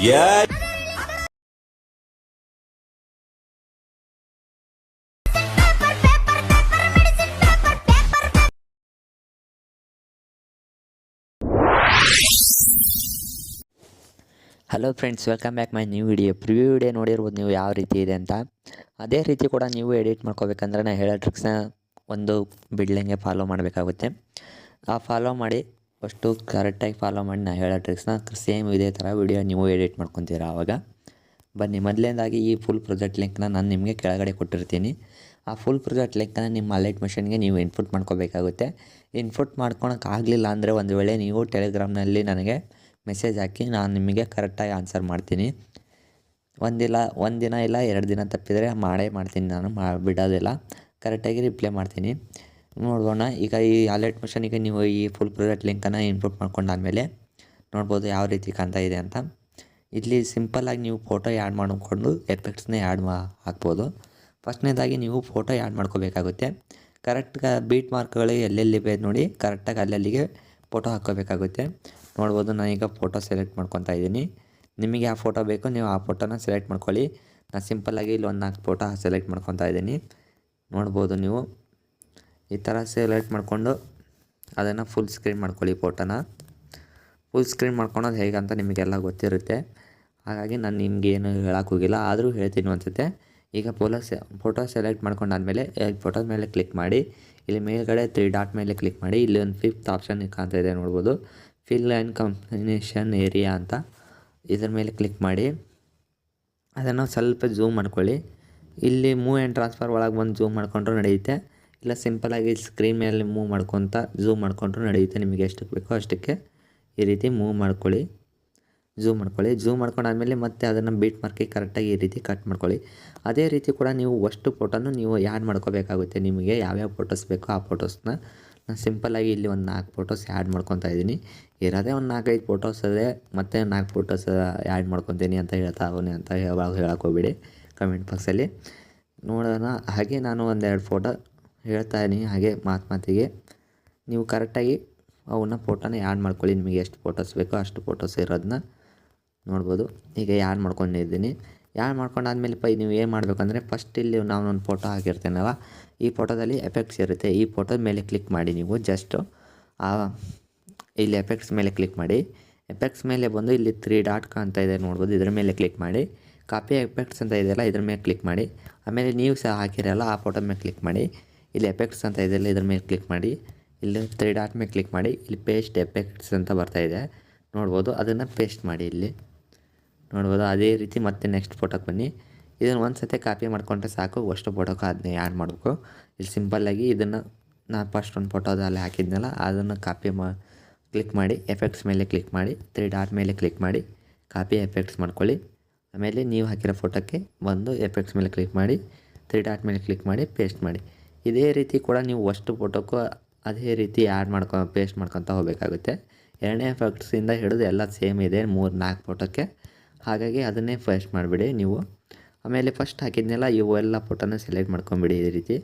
Yeah. Hello friends, welcome back my new preview video ನೋಡಿರ್ಬೋದು ನೀವು ಯಾವ ರೀತಿ ಇದೆ ಅಂತ. ಅದೇ ರೀತಿ ಕೂಡ ನೀವು ಎಡಿಟ್ ಮಾಡ್ಕೋಬೇಕಂದ್ರೆ ನಾನು ಹೇಳೋ ಟ್ರಿಕ್ಸ್ನ ಒಂದು ಬಿಡ್ಲಿಂಗೆ ಫಾಲೋ ಮಾಡಬೇಕಾಗುತ್ತೆ. ಆ ಫಾಲೋ ಮಾಡಿ ಅಷ್ಟು ಕರೆಕ್ಟಾಗಿ ಫಾಲೋ ಮಾಡಿ ನಾನು ಹೇಳೋ ಟ್ರಿಕ್ಸ್ನ ಸೇಮ್ ಇದೇ ಥರ ವಿಡಿಯೋ ನೀವು ಎಡಿಟ್ ಮಾಡ್ಕೊತೀರಾ. ಆವಾಗ ಬನ್ನಿ, ಮೊದಲನೇದಾಗಿ ಈ ಫುಲ್ ಪ್ರಾಜೆಕ್ಟ್ ಲಿಂಕ್ನ ನಾನು ನಿಮಗೆ ಕೆಳಗಡೆ ಕೊಟ್ಟಿರ್ತೀನಿ. ಆ ಫುಲ್ ಪ್ರಾಜೆಕ್ಟ್ ಲಿಂಕ್ನ ನಿಮ್ಮ ಅಲೈಟ್ ಮಿಷನ್ಗೆ ನೀವು ಇನ್ಪುಟ್ ಮಾಡ್ಕೋಬೇಕಾಗುತ್ತೆ. ಇನ್ಪುಟ್ ಮಾಡ್ಕೊಳಕ್ಕಾಗಲಿಲ್ಲ ಅಂದರೆ ಒಂದು ವೇಳೆ ನೀವು ಟೆಲಿಗ್ರಾಮ್ನಲ್ಲಿ ನನಗೆ ಮೆಸೇಜ್ ಹಾಕಿ ನಾನು ನಿಮಗೆ ಕರೆಕ್ಟಾಗಿ ಆನ್ಸರ್ ಮಾಡ್ತೀನಿ. ಒಂದಿನ ಇಲ್ಲ 2 ದಿನ ತಪ್ಪಿದರೆ ಮಾಡ್ತೀನಿ, ನಾನು ಬಿಡೋದಿಲ್ಲ, ಕರೆಕ್ಟಾಗಿ ರಿಪ್ಲೈ ಮಾಡ್ತೀನಿ. ನೋಡೋಣ, ಈಗ ಈ ಅಲರ್ಟ್ ಮಿಷನಿಗೆ ನೀವು ಈ ಫುಲ್ ಪ್ರಾಜೆಕ್ಟ್ ಲಿಂಕನ್ನು ಇನ್ಪುಟ್ ಮಾಡ್ಕೊಂಡಾದಮೇಲೆ ನೋಡ್ಬೋದು ಯಾವ ರೀತಿ ಕಾಣ್ತಾ ಇದೆ ಅಂತ. ಇಲ್ಲಿ ಸಿಂಪಲ್ಲಾಗಿ ನೀವು ಫೋಟೋ ಆ್ಯಡ್ ಮಾಡಿಕೊಂಡು ಎಫೆಕ್ಟ್ಸ್ನೇ ಹಾಕ್ಬೋದು. ಫಸ್ಟ್ನೇದಾಗಿ ನೀವು ಫೋಟೋ ಆ್ಯಡ್ ಮಾಡ್ಕೋಬೇಕಾಗುತ್ತೆ. ಕರೆಕ್ಟಾಗಿ ಬೀಟ್ ಮಾರ್ಕ್ಗಳು ಎಲ್ಲೆಲ್ಲಿವೆ ನೋಡಿ, ಕರೆಕ್ಟಾಗಿ ಅಲ್ಲಲ್ಲಿಗೆ ಫೋಟೋ ಹಾಕ್ಕೋಬೇಕಾಗುತ್ತೆ. ನೋಡ್ಬೋದು, ನಾನೀಗ ಫೋಟೋ ಸೆಲೆಕ್ಟ್ ಮಾಡ್ಕೊತಾ ಇದ್ದೀನಿ. ನಿಮಗೆ ಯಾವ ಫೋಟೋ ಬೇಕು ನೀವು ಆ ಫೋಟೋನ ಸೆಲೆಕ್ಟ್ ಮಾಡ್ಕೊಳ್ಳಿ. ನಾನು ಸಿಂಪಲ್ಲಾಗಿ ಇಲ್ಲಿ ಒಂದು 4 ಫೋಟೋ ಸೆಲೆಕ್ಟ್ ಮಾಡ್ಕೊತಾ ಇದ್ದೀನಿ. ನೋಡ್ಬೋದು ನೀವು ಈ ಥರ ಸೆಲೆಕ್ಟ್ ಮಾಡಿಕೊಂಡು ಅದನ್ನು ಫುಲ್ ಸ್ಕ್ರೀನ್ ಮಾಡ್ಕೊಳ್ಳಿ. ಫೋಟೋನ ಫುಲ್ ಸ್ಕ್ರೀನ್ ಮಾಡ್ಕೊಳೋದು ಹೇಗೆ ಅಂತ ನಿಮಗೆಲ್ಲ ಗೊತ್ತಿರುತ್ತೆ, ಹಾಗಾಗಿ ನಾನು ನಿಮ್ಗೆ ಏನು ಹೋಗಿಲ್ಲ, ಆದರೂ ಹೇಳ್ತೀನಿ ಅನಿಸುತ್ತೆ. ಈಗ ಫೋಟೋ ಸೆಲೆಕ್ಟ್ ಮಾಡ್ಕೊಂಡಾದ್ಮೇಲೆ ಫೋಟೋದ ಮೇಲೆ ಕ್ಲಿಕ್ ಮಾಡಿ, ಇಲ್ಲಿ ಮೇಲ್ಗಡೆ 3 ಡಾಟ್ ಮೇಲೆ ಕ್ಲಿಕ್ ಮಾಡಿ. ಇಲ್ಲಿ ಒಂದು 5th ಆಪ್ಷನ್ ಕಾಣ್ತಾ ಇದೆ ನೋಡ್ಬೋದು, ಫಿಲ್ ಆ್ಯಂಡ್ ಕಾಂಬಿನೇಷನ್ ಏರಿಯಾ ಅಂತ. ಇದ್ರ ಮೇಲೆ ಕ್ಲಿಕ್ ಮಾಡಿ ಅದನ್ನು ಸ್ವಲ್ಪ ಝೂಮ್ ಮಾಡ್ಕೊಳ್ಳಿ. ಇಲ್ಲಿ ಮೂವ್ ಆ್ಯಂಡ್ ಟ್ರಾನ್ಸ್ಫರ್ ಒಳಗೆ ಬಂದು ಝೂಮ್ ಮಾಡ್ಕೊಂಡ್ರೂ ನಡೆಯುತ್ತೆ, ಇಲ್ಲ ಸಿಂಪಲಾಗಿ ಸ್ಕ್ರೀನ್ ಮೇಲೆ ಮೂವ್ ಮಾಡ್ಕೊತ ಝೂಮ್ ಮಾಡ್ಕೊಂಡ್ರೂ ನಡೆಯುತ್ತೆ. ನಿಮಗೆ ಎಷ್ಟಕ್ಕೆ ಬೇಕೋ ಅಷ್ಟಕ್ಕೆ ಈ ರೀತಿ ಝೂಮ್ ಮಾಡ್ಕೊಂಡಾದ್ಮೇಲೆ ಮತ್ತೆ ಅದನ್ನು ಬೀಟ್ ಮಾರ್ಕಿಗೆ ಕರೆಕ್ಟಾಗಿ ಈ ರೀತಿ ಕಟ್ ಮಾಡ್ಕೊಳ್ಳಿ. ಅದೇ ರೀತಿ ಕೂಡ ನೀವು ಅಷ್ಟು ಫೋಟೋನು ನೀವು ಆ್ಯಡ್ ಮಾಡ್ಕೋಬೇಕಾಗುತ್ತೆ. ನಿಮಗೆ ಯಾವ್ಯಾವ ಫೋಟೋಸ್ ಬೇಕೋ ಆ ಫೋಟೋಸ್ನ ನಾನು ಸಿಂಪಲ್ಲಾಗಿ ಇಲ್ಲಿ ಒಂದು 4 ಫೋಟೋಸ್ ಆ್ಯಡ್ ಮಾಡ್ಕೊತಾ ಇದ್ದೀನಿ. ಇರೋದೇ ಒಂದು 4-5 ಫೋಟೋಸ್ ಇದೆ, ಮತ್ತು 4 ಫೋಟೋಸ್ ಆ್ಯಡ್ ಮಾಡ್ಕೊತೀನಿ ಅಂತ ಹೇಳ್ತಾವನೆ ಅಂತ ಹೇಳಕ್ಕೆ ಹೋಗ್ಬೇಡಿ ಕಮೆಂಟ್ ಬಾಕ್ಸಲ್ಲಿ. ನೋಡೋಣ, ಹಾಗೆ ನಾನು 1-2 ಫೋಟೋ ಹೇಳ್ತಾ ಇದ್ದೀನಿ. ಹಾಗೆ ಮಾತಿಗೆ ನೀವು ಕರೆಕ್ಟಾಗಿ ಅವನ್ನ ಫೋಟೋನ ಆ್ಯಡ್ ಮಾಡ್ಕೊಳ್ಳಿ. ನಿಮಗೆ ಎಷ್ಟು ಫೋಟೋಸ್ ಬೇಕೋ ಅಷ್ಟು ಫೋಟೋಸ್ ಇರೋದನ್ನ ನೋಡ್ಬೋದು. ಈಗ ಆ್ಯಡ್ ಮಾಡ್ಕೊಂಡಿದ್ದೀನಿ. ಆ್ಯಡ್ ಮಾಡ್ಕೊಂಡಾದ್ಮೇಲೆ ನೀವು ಏನು ಮಾಡಬೇಕಂದ್ರೆ, ಫಸ್ಟ್ ಇಲ್ಲಿ ನಾನು ಒಂದು ಫೋಟೋ ಹಾಕಿರ್ತೇನಲ್ಲ, ಈ ಫೋಟೋದಲ್ಲಿ ಎಫೆಕ್ಟ್ಸ್ ಇರುತ್ತೆ. ಈ ಫೋಟೋದ ಮೇಲೆ ಕ್ಲಿಕ್ ಮಾಡಿ. ನೀವು ಜಸ್ಟು ಇಲ್ಲಿ ಎಫೆಕ್ಟ್ಸ್ ಮೇಲೆ ಕ್ಲಿಕ್ ಮಾಡಿ. ಎಫೆಕ್ಟ್ಸ್ ಮೇಲೆ ಬಂದು ಇಲ್ಲಿ 3 ಡಾಟ್ ಕಾಣ್ತಾ ಇದೆ ನೋಡ್ಬೋದು, ಇದ್ರ ಮೇಲೆ ಕ್ಲಿಕ್ ಮಾಡಿ. ಕಾಪಿ ಎಫೆಕ್ಟ್ಸ್ ಅಂತ ಇದೆಯಲ್ಲ, ಇದ್ರ ಮೇಲೆ ಕ್ಲಿಕ್ ಮಾಡಿ. ಆಮೇಲೆ ನೀವು ಸಹ ಹಾಕಿರಲ್ಲ ಆ ಫೋಟೋ ಮೇಲೆ ಕ್ಲಿಕ್ ಮಾಡಿ. ಇಲ್ಲಿ ಎಫೆಕ್ಟ್ಸ್ ಅಂತ ಇದೆಯಲ್ಲ, ಇದ್ರ ಮೇಲೆ ಕ್ಲಿಕ್ ಮಾಡಿ. ಇಲ್ಲಿ 3 ಡಾಟ್ ಮೇಲೆ ಕ್ಲಿಕ್ ಮಾಡಿ. ಇಲ್ಲಿ ಪೇಸ್ಟ್ ಎಫೆಕ್ಟ್ಸ್ ಅಂತ ಬರ್ತಾಯಿದೆ ನೋಡ್ಬೋದು, ಅದನ್ನು ಪೇಸ್ಟ್ ಮಾಡಿ. ಇಲ್ಲಿ ನೋಡ್ಬೋದು. ಅದೇ ರೀತಿ ಮತ್ತೆ ನೆಕ್ಸ್ಟ್ ಫೋಟೋಕ್ಕೆ ಬನ್ನಿ. ಇದನ್ನು ಒಂದು ಸತಿ ಕಾಪಿ ಮಾಡ್ಕೊಂಡ್ರೆ ಸಾಕು, ಅಷ್ಟು ಫೋಟೋಕ್ಕೆ ಅದನ್ನೇ ಆ್ಯಡ್ ಮಾಡಬೇಕು. ಇಲ್ಲಿ ಸಿಂಪಲ್ಲಾಗಿ ಇದನ್ನು ನಾನು ಫಸ್ಟ್ ಒಂದು ಫೋಟೋದಲ್ಲಿ ಹಾಕಿದ್ನಲ್ಲ, ಅದನ್ನು ಕ್ಲಿಕ್ ಮಾಡಿ. ಎಫೆಕ್ಟ್ಸ್ ಮೇಲೆ ಕ್ಲಿಕ್ ಮಾಡಿ, 3 ಡಾಟ್ ಮೇಲೆ ಕ್ಲಿಕ್ ಮಾಡಿ, ಕಾಪಿ ಎಫೆಕ್ಟ್ಸ್ ಮಾಡ್ಕೊಳ್ಳಿ. ಆಮೇಲೆ ನೀವು ಹಾಕಿರೋ ಫೋಟೋಕ್ಕೆ ಬಂದು ಎಫೆಕ್ಟ್ಸ್ ಮೇಲೆ ಕ್ಲಿಕ್ ಮಾಡಿ, 3 ಡಾಟ್ ಮೇಲೆ ಕ್ಲಿಕ್ ಮಾಡಿ, ಪೇಸ್ಟ್ ಮಾಡಿ. ಇದೇ ರೀತಿ ಕೂಡ ನೀವು ಅಷ್ಟು ಫೋಟೋಕ್ಕೂ ಅದೇ ರೀತಿ ಪೇಸ್ಟ್ ಮಾಡ್ಕೊತ ಹೋಗಬೇಕಾಗುತ್ತೆ. 2ನೇ ಎಫೆಕ್ಟ್ಸಿಂದ ಹಿಡಿದು ಎಲ್ಲ ಸೇಮ್ ಇದೆ 3-4 ಫೋಟೋಕ್ಕೆ, ಹಾಗಾಗಿ ಅದನ್ನೇ ಪೇಸ್ಟ್ ಮಾಡಿಬಿಡಿ ನೀವು. ಆಮೇಲೆ ಫಸ್ಟ್ ಹಾಕಿದ್ನೆಲ್ಲ ಇವೆಲ್ಲ ಫೋಟೋನ ಸೆಲೆಕ್ಟ್ ಮಾಡ್ಕೊಂಬಿಡಿ. ಈ ರೀತಿ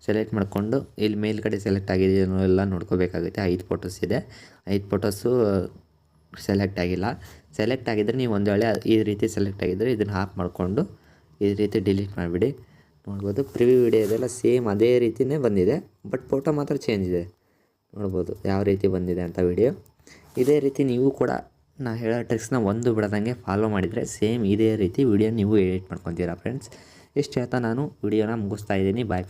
ಸೆಲೆಕ್ಟ್ ಮಾಡಿಕೊಂಡು ಇಲ್ಲಿ ಮೇಲ್ಗಡೆ ಸೆಲೆಕ್ಟ್ ಆಗಿದೆಯೋ ಎಲ್ಲ ನೋಡ್ಕೋಬೇಕಾಗುತ್ತೆ. 5 ಫೋಟೋಸ್ ಇದೆ, 5 ಫೋಟೋಸು ಸೆಲೆಕ್ಟ್ ಆಗಿಲ್ಲ. ಸೆಲೆಕ್ಟ್ ಆಗಿದ್ದರೆ ನೀವು ಒಂದು ವೇಳೆ ಈ ರೀತಿ ಸೆಲೆಕ್ಟ್ ಆಗಿದ್ದರೆ ಇದನ್ನು ಆಫ್ ಮಾಡಿಕೊಂಡು ಈ ರೀತಿ ಡಿಲೀಟ್ ಮಾಡಿಬಿಡಿ. ನೋಡ್ಬೋದು, ಪ್ರಿವ್ಯೂ ವಿಡಿಯೋದೆಲ್ಲ ಸೇಮ್ ಅದೇ ರೀತಿಯೇ ಬಂದಿದೆ, ಬಟ್ ಫೋಟೋ ಮಾತ್ರ ಚೇಂಜ್ ಇದೆ. ನೋಡ್ಬೋದು ಯಾವ ರೀತಿ ಬಂದಿದೆ ಅಂತ ವಿಡಿಯೋ. ಇದೇ ರೀತಿ ನೀವು ಕೂಡ ನಾ ಹೇಳೋ ಟ್ರಿಕ್ಸ್ನ ಒಂದು ಬಿಡದಂಗೆ ಫಾಲೋ ಮಾಡಿದರೆ ಸೇಮ್ ಇದೇ ರೀತಿ ವಿಡಿಯೋ ನೀವು ಎಡಿಟ್ ಮಾಡ್ಕೊತೀರಾ ಫ್ರೆಂಡ್ಸ್. ಇಷ್ಟು ಹೇಳ್ತಾ ನಾನು ವಿಡಿಯೋನ ಮುಗಿಸ್ತಾ ಇದ್ದೀನಿ. ಬಾಯ್.